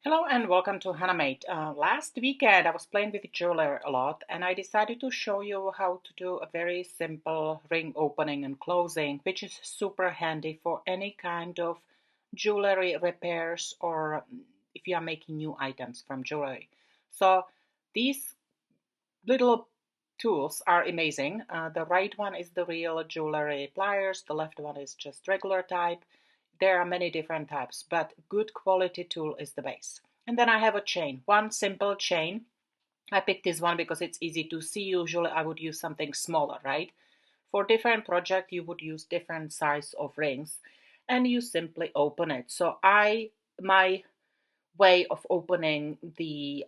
Hello and welcome to HanaMate. Last weekend I was playing with the jeweler a lot and I decided to show you how to do a very simple ring opening and closing, which is super handy for any kind of jewelry repairs or if you are making new items from jewelry. So these little tools are amazing. The right one is the real jewelry pliers, the left one is just regular type. There are many different types, but good quality tool is the base. And then I have a chain, one simple chain. I picked this one because it's easy to see. Usually I would use something smaller, right? For different project, you would use different size of rings and you simply open it. My way of opening the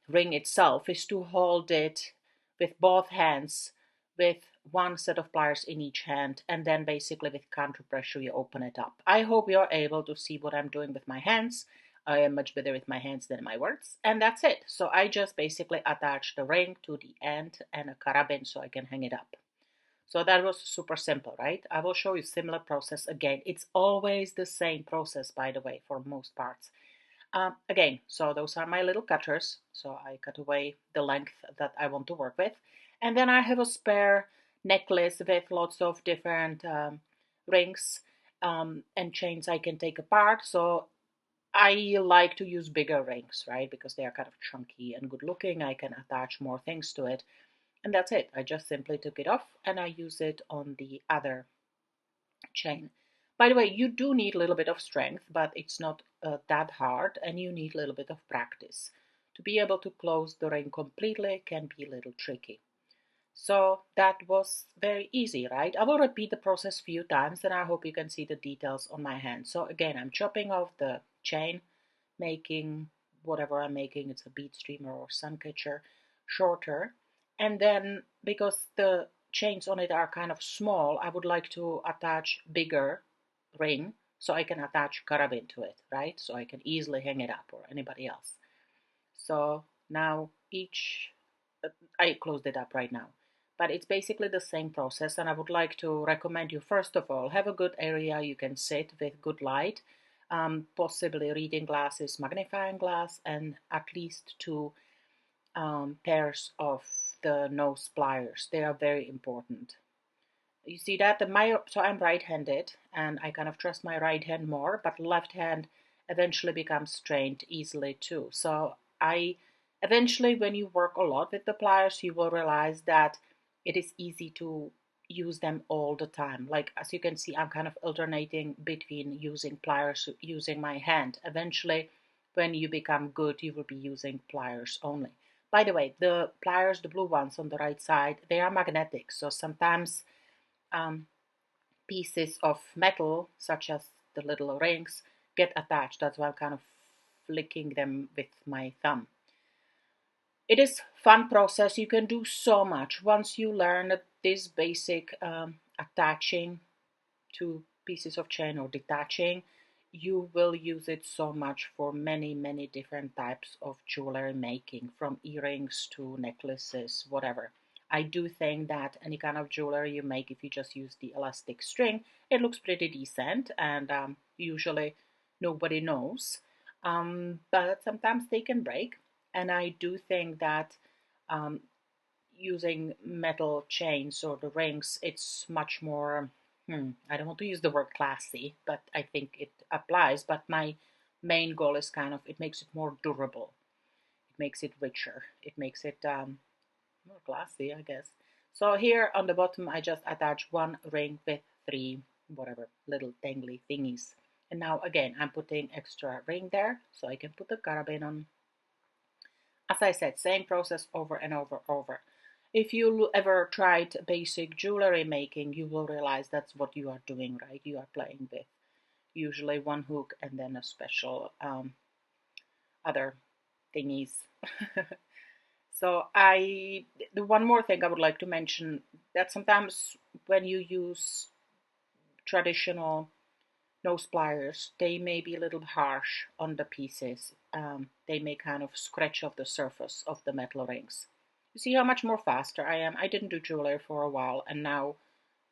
ring itself is to hold it with both hands with one set of pliers in each hand, and then basically with counter pressure you open it up. I hope you're able to see what I'm doing with my hands. I am much better with my hands than my words, and that's it. So I just basically attach the ring to the end and a carabin so I can hang it up. So that was super simple, right? I will show you similar process again. It's always the same process, by the way, for most parts. Again, so those are my little cutters. So I cut away the length that I want to work with. And then I have a spare necklace with lots of different rings and chains I can take apart. So I like to use bigger rings, right? Because they are kind of chunky and good looking. I can attach more things to it. And that's it. I just simply took it off and I use it on the other chain. By the way, you do need a little bit of strength, but it's not that hard, and you need a little bit of practice. To be able to close the ring completely can be a little tricky. So that was very easy, right? I will repeat the process a few times, and I hope you can see the details on my hand. So again, I'm chopping off the chain, making whatever I'm making, it's a bead streamer or sun catcher, shorter. And then because the chains on it are kind of small, I would like to attach bigger ring so I can attach carabin to it, right? So I can easily hang it up or anybody else. So now I closed it up right now. But it's basically the same process, and I would like to recommend you first of all have a good area you can sit with good light, possibly reading glasses, magnifying glass, and at least two pairs of the nose pliers. They are very important. You see that so I'm right-handed, and I kind of trust my right hand more, but left hand eventually becomes strained easily too. So I eventually, when you work a lot with the pliers, you will realize that it is easy to use them all the time. Like as you can see, I'm kind of alternating between using pliers, using my hand. Eventually, when you become good, you will be using pliers only. By the way, the pliers, the blue ones on the right side, they are magnetic. So sometimes um, pieces of metal, such as the little rings, get attached. That's why I'm kind of flicking them with my thumb. It is fun process. You can do so much once you learn this basic attaching to pieces of chain or detaching. You will use it so much for many different types of jewelry making, from earrings to necklaces, whatever. I do think that any kind of jewelry you make, if you just use the elastic string, it looks pretty decent, and usually nobody knows. But sometimes they can break, and I do think that um, using metal chains or the rings, it's much more, I don't want to use the word classy, but I think it applies. But my main goal is kind of, it makes it more durable. It makes it richer. It makes it more classy, I guess. So here on the bottom, I just attach one ring with three, whatever, little dangly thingies. And now again, I'm putting extra ring there so I can put the carabin on. As I said, same process over and over. If you ever tried basic jewelry making, you will realize that's what you are doing, right? You are playing with usually one hook and then a special other thingies. So the one more thing I would like to mention, that sometimes when you use traditional nose pliers, they may be a little harsh on the pieces. They may kind of scratch off the surface of the metal rings. You see how much more faster I am? I didn't do jewelry for a while, and now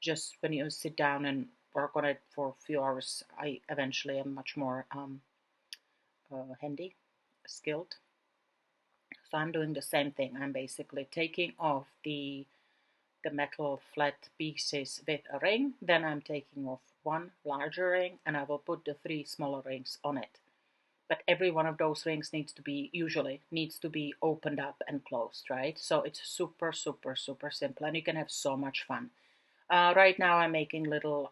just when you sit down and work on it for a few hours, I eventually am much more handy. skilled. So I'm doing the same thing. I'm basically taking off the metal flat pieces with a ring. Then I'm taking off one larger ring and I will put the 3 smaller rings on it. But every one of those rings usually needs to be opened up and closed, right? So it's super, super, super simple and you can have so much fun. Right now I'm making little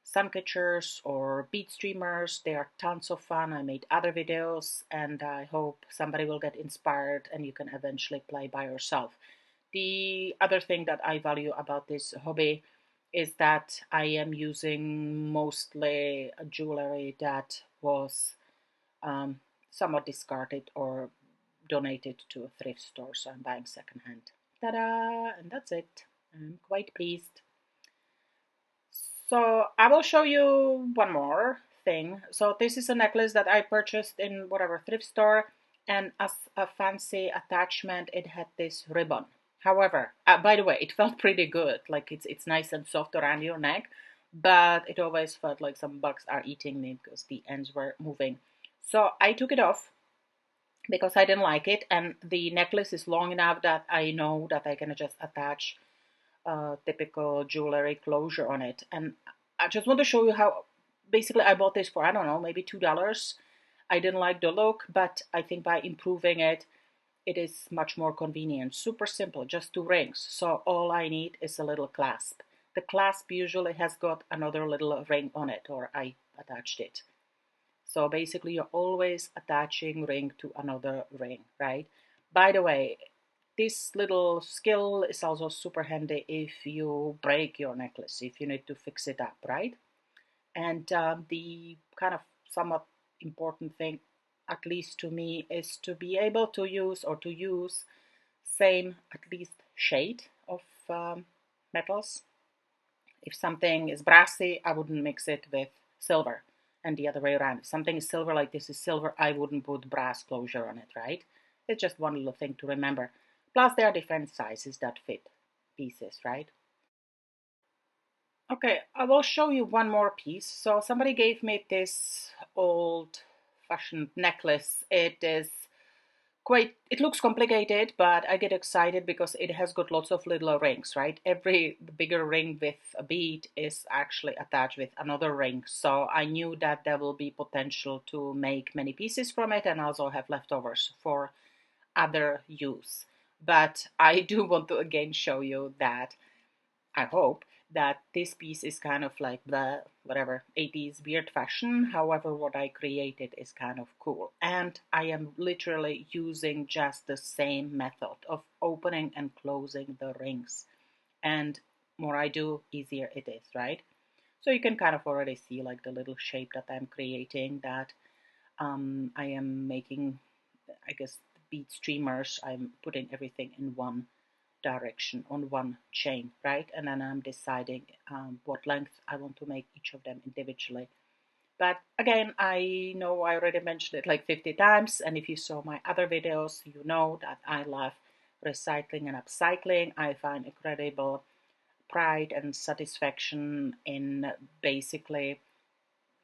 sun catchers or bead streamers. They are tons of fun. I made other videos and I hope somebody will get inspired and you can eventually play by yourself. The other thing that I value about this hobby is that I am using mostly jewelry that was um, somewhat discarded or donated to a thrift store, so I'm buying secondhand. Ta-da! And that's it. I'm quite pleased. So I will show you one more thing. So this is a necklace that I purchased in whatever thrift store, and as a fancy attachment, it had this ribbon. However, by the way, it felt pretty good. Like it's nice and soft around your neck, but it always felt like some bugs are eating me because the ends were moving. So I took it off because I didn't like it, and the necklace is long enough that I know that I can just attach typical jewelry closure on it. And I just want to show you how basically I bought this for, I don't know, maybe $2. I didn't like the look, but I think by improving it, it is much more convenient. Super simple, just 2 rings. So all I need is a little clasp. The clasp usually has got another little ring on it, or I attached it. So basically you're always attaching ring to another ring, right? By the way, this little skill is also super handy if you break your necklace, if you need to fix it up, right? And the kind of somewhat important thing, at least to me, is to be able to use same at least shade of metals. If something is brassy, I wouldn't mix it with silver, and the other way around. If something is silver, like this is silver, I wouldn't put brass closure on it, right? It's just one little thing to remember. Plus, there are different sizes that fit pieces, right? Okay, I will show you one more piece. So somebody gave me this old-fashioned necklace. It looks complicated, but I get excited because it has got lots of little rings, right? Every bigger ring with a bead is actually attached with another ring. So I knew that there will be potential to make many pieces from it and also have leftovers for other use. But I do want to again show you that I hope that this piece is kind of like the whatever 80s weird fashion. However, what I created is kind of cool. And I am literally using just the same method of opening and closing the rings. And more I do, easier it is, right? So you can kind of already see like the little shape that I'm creating, that I am making, I guess, bead streamers. I'm putting everything in one direction on one chain, right? And then I'm deciding what length I want to make each of them individually. But again, I know I already mentioned it like 50 times, and if you saw my other videos, you know that I love recycling and upcycling. I find incredible pride and satisfaction in basically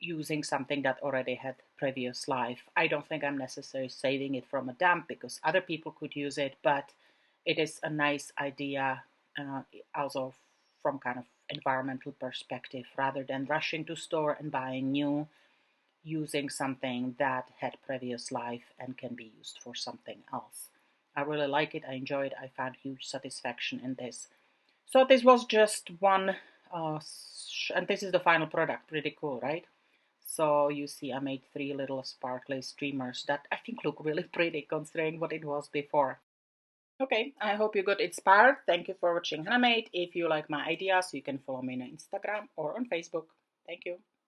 using something that already had previous life. I don't think I'm necessarily saving it from a dump because other people could use it, but it is a nice idea also from kind of environmental perspective, rather than rushing to store and buying new, using something that had previous life and can be used for something else. I really like it. I enjoy it. I found huge satisfaction in this. So this was just one, and this is the final product. Pretty cool, right? So you see I made 3 little sparkly streamers that I think look really pretty considering what it was before. Okay, I hope you got inspired. Thank you for watching Hannah Made. If you like my ideas, you can follow me on Instagram or on Facebook. Thank you.